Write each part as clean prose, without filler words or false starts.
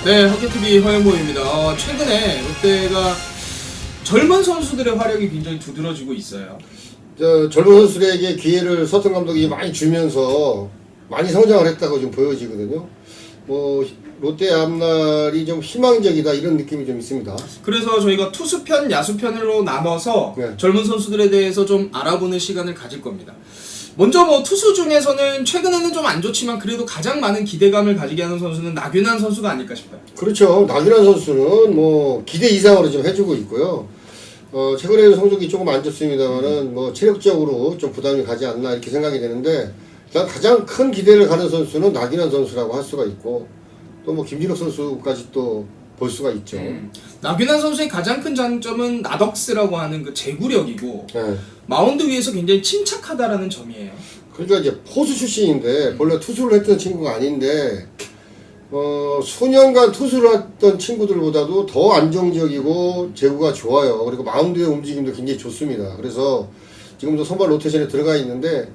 네, 헛개TV 허영모입니다. 최근에 롯데가 젊은 선수들의 활약이 굉장히 두드러지고 있어요. 젊은 선수들에게 기회를 서튼 감독이 많이 주면서 많이 성장을 했다고 좀 보여지거든요. 롯데 앞날이 좀 희망적이다 이런 느낌이 좀 있습니다. 그래서 저희가 투수편, 야수편으로 나눠서 네. 젊은 선수들에 대해서 좀 알아보는 시간을 가질 겁니다. 먼저 투수 중에서는 최근에는 좀 안 좋지만 그래도 가장 많은 기대감을 가지게 하는 선수는 나균환 선수가 아닐까 싶어요. 그렇죠. 나균환 선수는 기대 이상으로 좀 해주고 있고요. 최근에는 성적이 조금 안 좋습니다만은 체력적으로 좀 부담이 가지 않나 이렇게 생각이 되는데, 일단 가장 큰 기대를 가는 선수는 나균환 선수라고 할 수가 있고, 또 김진욱 선수까지 또 볼 수가 있죠. 나균환 선수의 가장 큰 장점은 나덕스라고 하는 그 제구력이고, 네. 마운드 위에서 굉장히 침착하다라는 점이에요. 그러니까 이제 포수 출신인데 원래 투수를 했던 친구가 아닌데 수년간 투수를 했던 친구들보다도 더 안정적이고 제구가 좋아요. 그리고 마운드의 움직임도 굉장히 좋습니다. 그래서 지금도 선발 로테이션에 들어가 있는데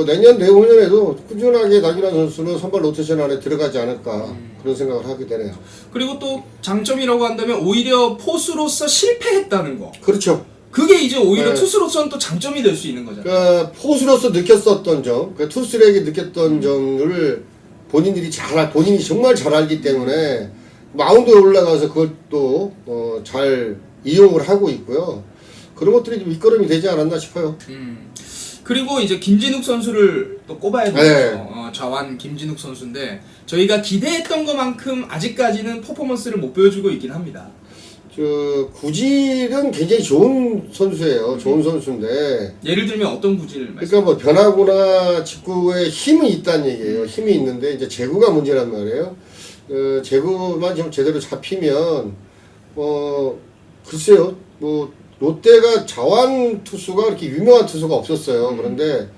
내년 내후년에도 꾸준하게 나균환 선수는 선발 로테이션 안에 들어가지 않을까 그런 생각을 하게 되네요. 그리고 또 장점이라고 한다면 오히려 포수로서 실패했다는 거. 그렇죠. 그게 이제 오히려 네. 투수로서는 또 장점이 될 수 있는 거잖아요. 그러니까 포수로서 느꼈었던 점, 투수에게 느꼈던 점을 본인이 정말 잘 알기 때문에 마운드에 올라가서 그걸 또 잘 이용을 하고 있고요. 그런 것들이 좀 밑거름이 되지 않았나 싶어요. 그리고 이제 김진욱 선수를 또 꼽아야 되죠. 네. 좌완 김진욱 선수인데 저희가 기대했던 것만큼 아직까지는 퍼포먼스를 못 보여주고 있긴 합니다. 구질은 굉장히 좋은 선수예요. 좋은 선수인데. 예를 들면 어떤 구질을 그러니까 변화구나 직구에 힘이 있다는 얘기예요. 힘이 있는데 이제 제구가 문제란 말이에요. 제구만 좀 제대로 잡히면 글쎄요. 롯데가 좌완 투수가 그렇게 유명한 투수가 없었어요. 그런데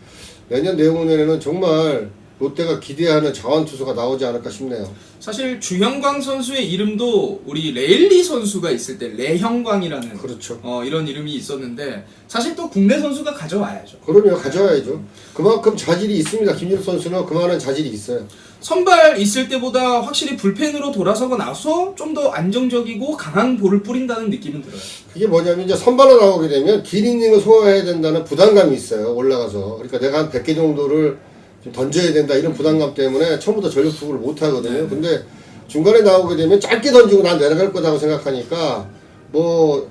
내년 내후년에는 정말 롯데가 기대하는 좌완 투수가 나오지 않을까 싶네요. 사실 주형광 선수의 이름도 우리 레일리 선수가 있을 때 레형광이라는 그렇죠. 이런 이름이 있었는데 사실 또 국내 선수가 가져와야죠. 그럼요. 가져와야죠. 그만큼 자질이 있습니다. 김진욱 선수는 그만한 자질이 있어요. 선발 있을 때보다 확실히 불펜으로 돌아서고 나서 좀 더 안정적이고 강한 볼을 뿌린다는 느낌은 들어요. 그게 뭐냐면 이제 선발로 나오게 되면 긴 이닝을 소화해야 된다는 부담감이 있어요. 올라가서. 그러니까 내가 한 100개 정도를 좀 던져야 된다 이런 부담감 때문에 처음부터 전력 투구를 못 하거든요. 근데 중간에 나오게 되면 짧게 던지고 난 내려갈 거다고 생각하니까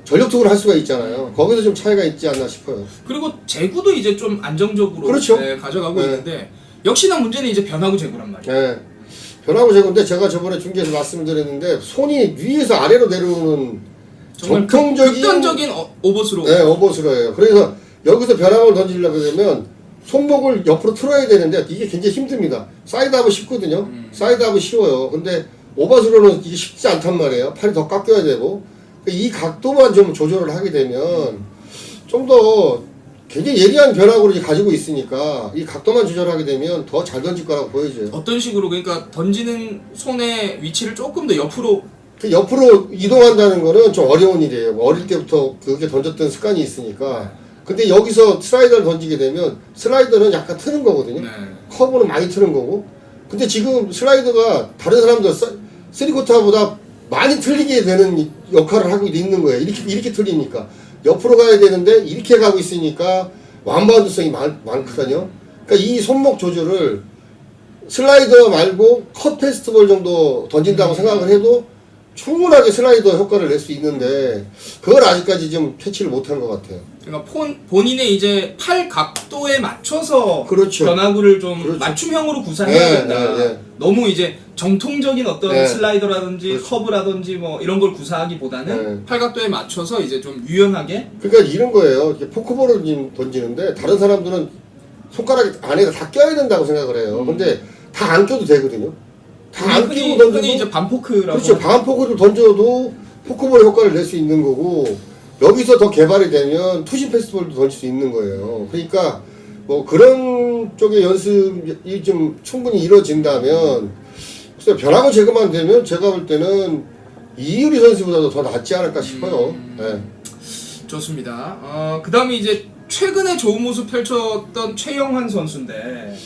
전력 투구를 할 수가 있잖아요. 거기서 좀 차이가 있지 않나 싶어요. 그리고 제구도 이제 좀 안정적으로 그렇죠. 가져가고 있는데 역시나 문제는 이제 변화구 제구란 말이에요. 네. 변화구 제구인데 제가 저번에 중계에서 말씀드렸는데 손이 위에서 아래로 내려오는 정말 정통적인 극단적인 오버스로. 네, 오버스로예요. 그래서 여기서 변화구를 던지려고 하면 손목을 옆으로 틀어야 되는데 이게 굉장히 힘듭니다. 사이드업은 쉽거든요. 사이드업은 쉬워요. 근데 오버스로는 이게 쉽지 않단 말이에요. 팔이 더 깎여야 되고. 이 각도만 좀 조절을 하게 되면 좀 더 굉장히 예리한 변화구를 가지고 있으니까 이 각도만 조절하게 되면 더 잘 던질 거라고 보여져요. 어떤 식으로 그러니까 던지는 손의 위치를 조금 더 옆으로 옆으로 이동한다는 거는 좀 어려운 일이에요. 어릴 때부터 그렇게 던졌던 습관이 있으니까. 근데 여기서 슬라이더를 던지게 되면 슬라이더는 약간 트는 거거든요. 커브는 많이 트는 거고. 근데 지금 슬라이더가 다른 사람들 3쿼터보다 많이 틀리게 되는 역할을 하고 있는 거예요. 이렇게 틀리니까. 옆으로 가야 되는데 이렇게 가고 있으니까 완바운드성이 많거든요. 그러니까 이 손목 조절을 슬라이더 말고 컷 페스트볼 정도 던진다고 생각을 해도 충분하게 슬라이더 효과를 낼 수 있는데 그걸 아직까지 좀 캐치를 못한 것 같아요. 그러니까 본인의 이제 팔 각도에 맞춰서 그렇죠. 변화구를 좀 그렇죠. 맞춤형으로 구사해야 된다. 네. 너무 이제 정통적인 어떤 슬라이더라든지 그렇죠. 커브라든지 이런 걸 구사하기보다는 네. 팔 각도에 맞춰서 이제 좀 유연하게. 그러니까 이런 거예요. 이렇게 포크볼을 던지는데 다른 사람들은 손가락 안에 다 껴야 된다고 생각을 해요. 근데 다 안 껴도 되거든요. 다 안 끼고 던져도 흔히 이제 반포크라고. 그렇죠. 반포크를 던져도 포크볼 효과를 낼 수 있는 거고 여기서 더 개발이 되면 투심 페스티벌도 던질 수 있는 거예요. 그러니까 그런 쪽의 연습이 좀 충분히 이루어진다면 글쎄 변화구 제거만 되면 제가 볼 때는 이유리 선수보다도 더 낫지 않을까 싶어요. 네. 좋습니다. 그 다음에 이제 최근에 좋은 모습 펼쳤던 최영환 선수인데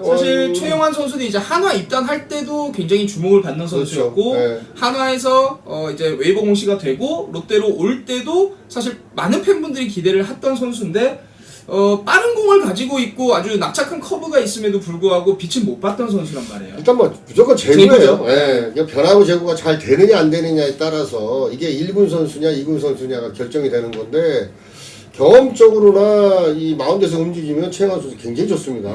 사실 최영환 선수는 이제 한화 입단할 때도 굉장히 주목을 받는 선수였고 그렇죠. 네. 한화에서 이제 웨이버 공시가 되고 롯데로 올 때도 사실 많은 팬분들이 기대를 했던 선수인데 빠른 공을 가지고 있고 아주 낙착한 커브가 있음에도 불구하고 빛을 못 봤던 선수란 말이에요. 일단 뭐 무조건 제구예요. 제구죠. 예, 그냥 변화구 제구가 잘 되느냐 안 되느냐에 따라서 이게 1군 선수냐 2군 선수냐가 결정이 되는 건데 경험적으로나 이 마운드에서 움직이면 최영환 선수 굉장히 좋습니다.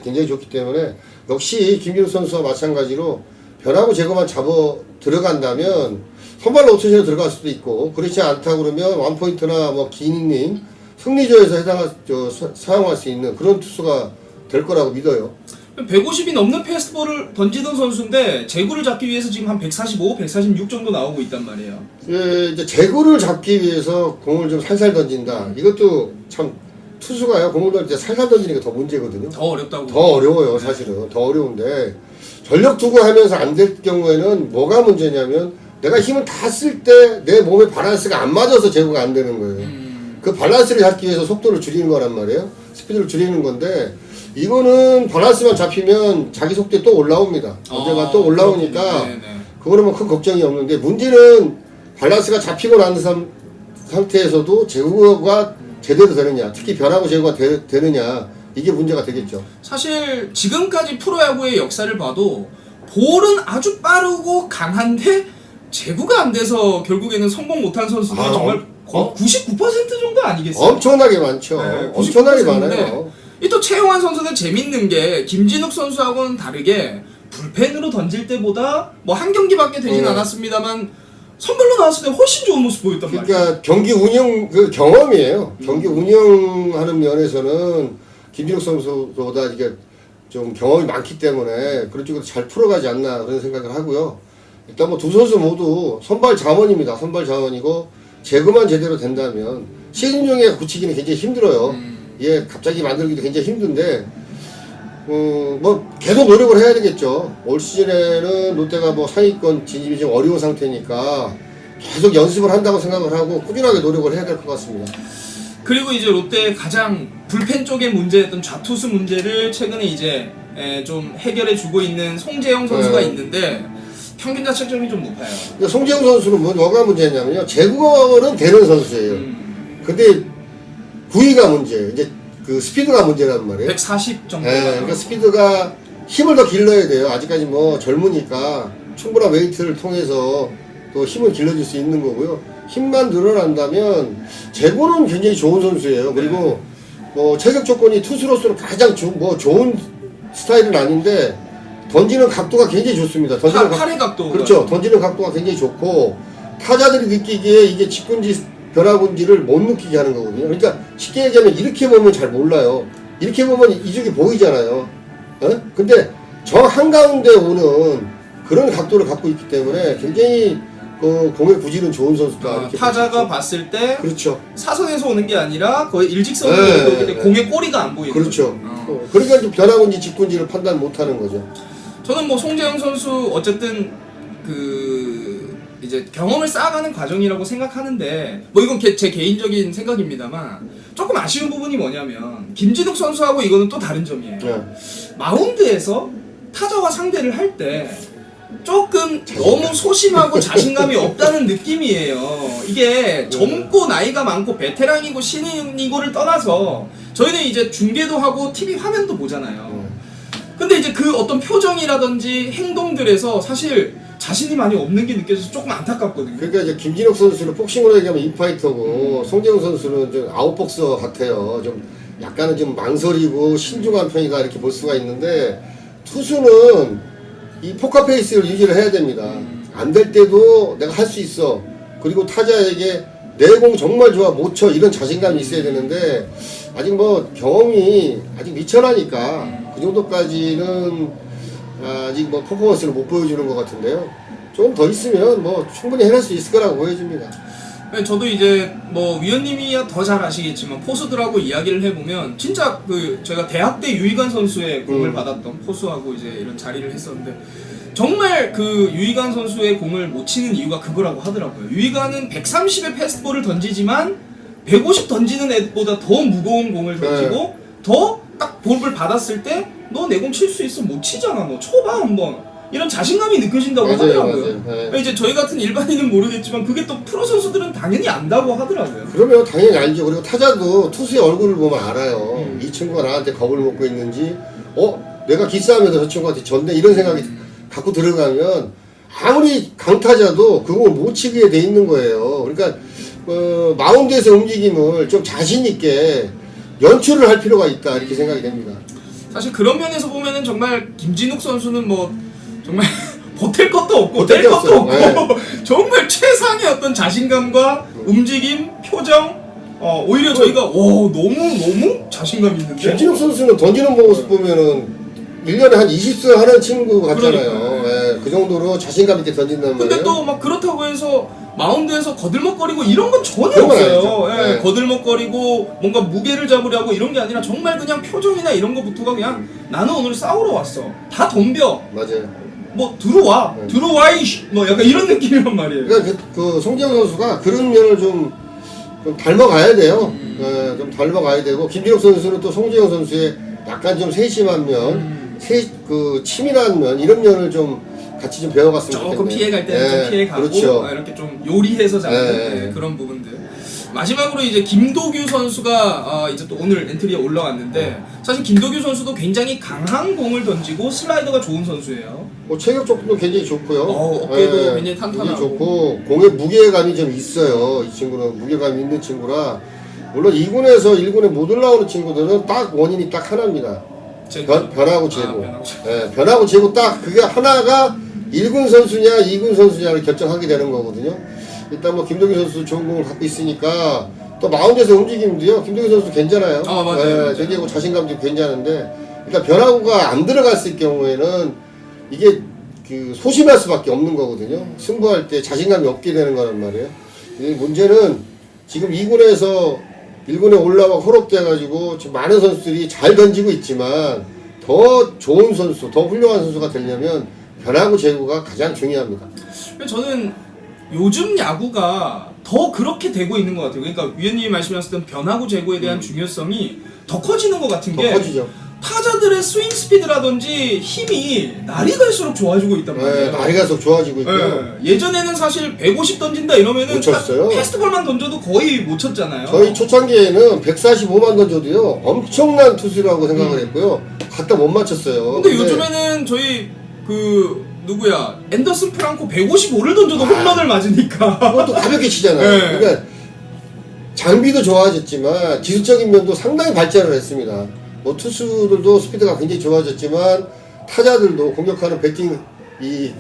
굉장히 좋기 때문에 역시 김기욱 선수와 마찬가지로 변화구 제거만 잡아 들어간다면 선발 로테이션에 들어갈 수도 있고 그렇지 않다 그러면 원포인트나 뭐 기닝님 승리조에서 사용할 수 있는 그런 투수가 될 거라고 믿어요. 150이 넘는 패스트볼을 던지던 선수인데 제구를 잡기 위해서 지금 한 145, 146 정도 나오고 있단 말이에요. 예, 이제 제구를 잡기 위해서 공을 좀 살살 던진다. 이것도 참 투수가요 공을 던질 때 살살 던지는 게 더 문제거든요. 더 어렵다고. 더 어려워요, 사실은. 더 어려운데 전력 투구 하면서 안 될 경우에는 뭐가 문제냐면 내가 힘을 다 쓸 때 내 몸의 밸런스가 안 맞아서 제구가 안 되는 거예요. 그 밸런스를 잡기 위해서 속도를 줄이는 거란 말이에요. 스피드를 줄이는 건데 이거는 밸런스만 잡히면 자기 속도에 또 올라옵니다. 언젠가 또 올라오니까 그거는 뭐 큰 걱정이 없는데 문제는 밸런스가 잡히고 난 상태에서도 제구가 제대로 되느냐, 특히 변화구 제구가 되느냐 이게 문제가 되겠죠. 사실 지금까지 프로야구의 역사를 봐도 볼은 아주 빠르고 강한데 제구가 안 돼서 결국에는 성공 못한 선수들이 정말 99% 정도 아니겠어요? 엄청나게 많죠. 네, 엄청나게 많아요. 이 또 최용환 선수는 재밌는 게 김진욱 선수하고는 다르게 불펜으로 던질 때보다 뭐 한 경기밖에 되진 않았습니다만 선발로 나왔을 때 훨씬 좋은 모습 보였단 말이에요. 그러니까 경기 운영 그 경험이에요. 경기 운영하는 면에서는 김진욱 선수보다 이게 좀 경험이 많기 때문에 그런 쪽으로 잘 풀어가지 않나 그런 생각을 하고요. 일단 뭐 두 선수 모두 선발 자원입니다. 선발 자원이고 제구만 제대로 된다면 시즌 중에 굳히기는 굉장히 힘들어요. 예, 갑자기 만들기도 굉장히 힘든데 뭐 계속 노력을 해야 되겠죠. 올 시즌에는 롯데가 뭐 상위권 진입이 좀 어려운 상태니까 계속 연습을 한다고 생각을 하고 꾸준하게 노력을 해야 될 것 같습니다. 그리고 이제 롯데의 가장 불펜 쪽의 문제였던 좌투수 문제를 최근에 이제 좀 해결해 주고 있는 송재영 선수가 있는데 평균 자책점이 좀 높아요. 그러니까 송재영 선수는 뭐가 문제냐면요. 제구는 되는 선수예요. 근데 구위가 문제예요. 이제 그 스피드가 문제란 말이에요. 140 정도. 그러니까 스피드가 힘을 더 길러야 돼요. 아직까지 뭐 젊으니까 충분한 웨이트를 통해서 또 힘을 길러줄 수 있는 거고요. 힘만 늘어난다면 제구는 굉장히 좋은 선수예요. 그리고 뭐 체격 조건이 투수로서는 가장 좋은 스타일은 아닌데 던지는 각도가 굉장히 좋습니다. 팔의 각도. 그렇죠. 던지는 각도가 굉장히 좋고 타자들이 느끼기에 이게 직군지 변화군지를 못 느끼게 하는 거거든요. 그러니까 쉽게 얘기하면 이렇게 보면 잘 몰라요. 이렇게 보면 이쪽이 보이잖아요. 근데 저 한가운데 오는 그런 각도를 갖고 있기 때문에 굉장히 공의 구질은 좋은 선수다. 타자가 봤을 때 그렇죠. 사선에서 오는 게 아니라 거의 일직선으로 오고 있기 때문에 공의 꼬리가 안 보이는 그렇죠. 그러니까 좀 변화군지 직군지를 판단 못하는 거죠. 저는 뭐 송재영 선수 어쨌든 이제 경험을 쌓아가는 과정이라고 생각하는데 뭐 이건 제 개인적인 생각입니다만 조금 아쉬운 부분이 뭐냐면 김진욱 선수하고 이거는 또 다른 점이에요. 마운드에서 타자와 상대를 할 때 조금 너무 소심하고 자신감이 없다는 느낌이에요. 이게 젊고 나이가 많고 베테랑이고 신인이고를 떠나서 저희는 이제 중계도 하고 TV 화면도 보잖아요. 근데 이제 그 어떤 표정이라든지 행동들에서 사실 자신이 많이 없는 게 느껴져서 조금 안타깝거든요. 그러니까 이제 김진욱 선수는 복싱으로 얘기하면 인파이터고 송재영 선수는 좀 아웃복서 같아요. 좀 약간은 좀 망설이고 신중한 편이다 이렇게 볼 수가 있는데 투수는 이 포커페이스를 유지를 해야 됩니다. 안 될 때도 내가 할 수 있어. 그리고 타자에게 내 공 정말 좋아 못 쳐 이런 자신감이 있어야 되는데 아직 뭐 경험이 아직 미천하니까 그 정도까지는 아직 뭐 퍼포먼스를 못 보여주는 것 같은데요. 좀 더 있으면 뭐 충분히 해낼 수 있을 거라고 보여집니다. 저도 이제 뭐 위원님이야 더 잘 아시겠지만 포수들하고 이야기를 해보면 진짜 제가 대학 때 유희관 선수의 공을 받았던 포수하고 이제 이런 자리를 했었는데 정말 유희관 선수의 공을 못 치는 이유가 그거라고 하더라고요. 유희관은 130의 패스트볼을 던지지만 150 던지는 애보다 더 무거운 공을 던지고 더 딱 볼을 받았을 때 너 내공 칠 수 있어 못 치잖아 너 쳐봐 한번 이런 자신감이 느껴진다고 맞아요, 하더라고요. 맞아요. 네. 그러니까 이제 저희 같은 일반인은 모르겠지만 그게 또 프로 선수들은 당연히 안다고 하더라고요. 그러면 당연히 알죠. 그리고 타자도 투수의 얼굴을 보면 알아요. 이 친구가 나한테 겁을 먹고 있는지, 내가 기싸움에서 저 친구한테 졌네 이런 생각이 갖고 들어가면 아무리 강타자도 그걸 못 치게 돼 있는 거예요. 그러니까 마운드에서 움직임을 좀 자신 있게 연출을 할 필요가 있다 이렇게 생각이 됩니다. 사실 그런 면에서 보면은 정말 김진욱 선수는 뭐 정말 보탤 것도 없고 보탤 뗄 게 것도 없고 없어요. 정말 최상의 어떤 자신감과 움직임, 표정 오히려 저희가 너무 자신감 있는데 김진욱 선수는 던지는 모습 보면은 1년에 한 20승 하는 친구 같잖아요. 예, 그 정도로 자신감 있게 던진단 말이에요. 근데 또 막 그렇다고 해서 마운드에서 거들먹거리고 이런 건 전혀 그런 건 없어요. 아니죠. 예, 네. 거들먹거리고 뭔가 무게를 잡으려고 이런 게 아니라 정말 그냥 표정이나 이런 거부터가 그냥 나는 오늘 싸우러 왔어. 다 덤벼. 맞아요. 뭐 들어와. 네. 들어와 이씨. 뭐 약간 이런 느낌이란 말이에요. 그러니까 그 송지영 선수가 그런 면을 좀 닮아가야 돼요. 예, 좀 닮아가야 되고 김진욱 선수는 또 송지영 선수의 약간 좀 세심한 면, 치밀한 면 이런 면을 좀 같이 좀 배워갔으면 좋겠네요. 조금 피해갈 때는 좀 피해가고 그렇죠. 이렇게 좀 요리해서 잡는 그런 부분들. 마지막으로 이제 김도규 선수가 이제 또 오늘 엔트리에 올라왔는데 사실 김도규 선수도 굉장히 강한 공을 던지고 슬라이더가 좋은 선수예요. 체격 조건도 굉장히 좋고요. 어깨도 굉장히 탄탄하고. 굉장히 좋고 공의 무게감이 좀 있어요. 이 친구는 무게감이 있는 친구라 물론 2군에서 1군에 못 올라오는 친구들은 딱 원인이 딱 하나입니다. 변하고 재고. 변하고 재고 딱 그게 하나가 1군 선수냐 2군 선수냐를 결정하게 되는 거거든요. 일단 뭐 김도규 선수 좋은 공을 갖고 있으니까 또 마운드에서 움직임도요. 김도규 선수 괜찮아요. 맞아요. 굉장히 자신감도 괜찮은데 일단 변화구가 안 들어갔을 경우에는 이게 소심할 수밖에 없는 거거든요. 승부할 때 자신감이 없게 되는 거란 말이에요. 이 문제는 지금 2군에서 1군에 올라와 홀업돼가지고 지금 많은 선수들이 잘 던지고 있지만 더 좋은 선수, 더 훌륭한 선수가 되려면 변화구 제구가 가장 중요합니다. 저는 요즘 야구가 더 그렇게 되고 있는 것 같아요. 그러니까 위원님이 말씀하셨던 변화구 제구에 대한 중요성이 더 커지는 것 같은 게 커지죠. 타자들의 스윙 스피드라든지 힘이 날이 갈수록 좋아지고 있단 말이에요. 날이 갈수록 좋아지고 있고요. 예전에는 사실 150 던진다 이러면은 못 쳤어요. 패스트볼만 던져도 거의 못 쳤잖아요. 저희 초창기에는 145만 던져도요 엄청난 투수라고 생각을 했고요. 갖다 못 맞췄어요. 근데 요즘에는 저희 누구야 앤더슨 프랑코 155를 던져도 홈런을 맞으니까 그것도 가볍게 치잖아요. 그러니까 장비도 좋아졌지만 기술적인 면도 상당히 발전을 했습니다. 뭐 투수들도 스피드가 굉장히 좋아졌지만 타자들도 공격하는 배팅 이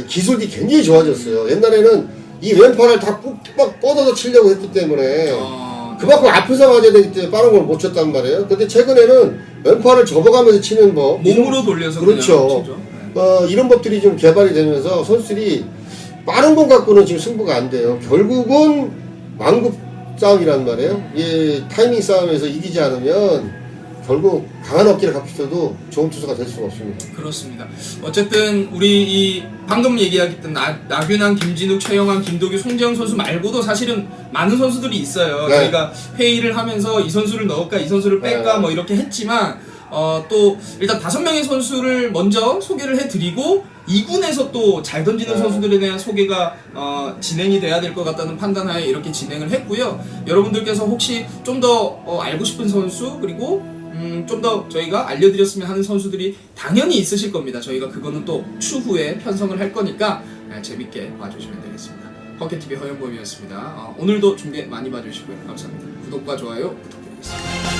기술이 굉장히 좋아졌어요. 옛날에는 이 왼팔을 다 꾹 뻗어서 치려고 했기 때문에 그만큼 앞에서 맞아야 되기 때문에 빠른 걸 못 쳤단 말이에요. 근데 최근에는 왼팔을 접어가면서 치는 법 몸으로 돌려서 그렇죠. 이런 법들이 좀 개발이 되면서 선수들이 빠른 공 갖고는 지금 승부가 안 돼요. 결국은 완급 싸움이란 말이에요. 이 타이밍 싸움에서 이기지 않으면 결국 강한 어깨를 갖고 있어도 좋은 투수가 될 수가 없습니다. 그렇습니다. 어쨌든 우리 이 방금 얘기했던 나균환, 김진욱, 최영환, 김도규, 송재영 선수 말고도 사실은 많은 선수들이 있어요. 네. 저희가 회의를 하면서 이 선수를 넣을까 이 선수를 뺄까 뭐 이렇게 했지만 또 일단 5명의 선수를 먼저 소개를 해드리고 2군에서 또 잘 던지는 선수들에 대한 소개가 진행이 돼야 될 것 같다는 판단하에 이렇게 진행을 했고요. 여러분들께서 혹시 좀 더 알고 싶은 선수 그리고 좀 더 저희가 알려드렸으면 하는 선수들이 당연히 있으실 겁니다. 저희가 그거는 또 추후에 편성을 할 거니까 재밌게 봐주시면 되겠습니다. 허켓TV 허영범이었습니다. 오늘도 중계 많이 봐주시고요. 감사합니다. 구독과 좋아요 부탁드리겠습니다.